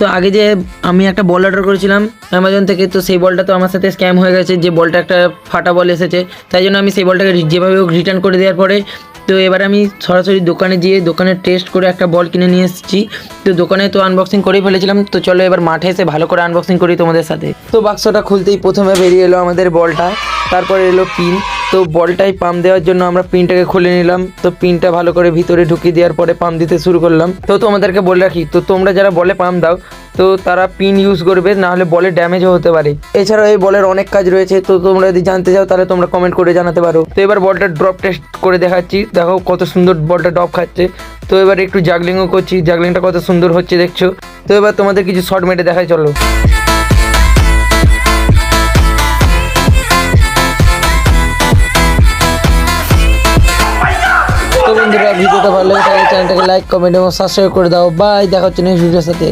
তো আগে যে আমি একটা বল অর্ডার করেছিলাম অ্যামাজন থেকে, তো সেই বলটা তো আমার সাথে স্ক্যাম হয়ে গেছে, যে বলটা একটা ফাটা বল এসেছে, তাই জন্য আমি সেই বলটাকে যেভাবে হোক রিটার্ন করে দেওয়ার পরে তো এবার আমি সরাসরি দোকানে গিয়ে দোকানে টেস্ট করে একটা বল কিনে নিয়ে এসেছি। তো দোকানে তো আনবক্সিং করেই ফেলেছিলাম, তো চলো এবার মাঠে এসে ভালো করে আনবক্সিং করি তোমাদের সাথে। তো বাক্সটা খুলতেই প্রথমে বেরিয়ে এলো আমাদের বলটা, তারপরে এলো পিন। তো বলটাই পাম্প দেওয়ার জন্য আমরা পিনটাকে খুলে নিলাম। তো পিনটা ভালো করে ভিতরে ঢুকিয়ে দেওয়ার পরে পাম্প দিতে শুরু করলাম। তো তোমাদেরকে বলে রাখি, তো তোমরা যারা বলে পাম্প দাও তো তারা পিন ইউজ করবে, নাহলে বলের ড্যামেজও হতে পারে। এছাড়াও এই বলের অনেক কাজ রয়েছে, তো তোমরা যদি জানতে চাও তাহলে তোমরা কমেন্ট করে জানাতে পারো। তো এবার বলটা ড্রপ টেস্ট করে দেখাচ্ছি, দেখো কত সুন্দর বলটা ড্রপ খাচ্ছে। তো এবার একটু জাগলিংও করছি, জাগলিংটা কত সুন্দর হচ্ছে দেখছো। তো এবার তোমাদের কিছু শর্ট মেটে দেখাই, চলো। তো বন্ধুরা ভিডিওটা ভালো লাগে তাহলে চ্যানেলটাকে লাইক, কমেন্ট এবং সাবস্ক্রাইব করে দাও। বাই, দেখা হচ্ছে নেক্সট ভিডিওর সাথে।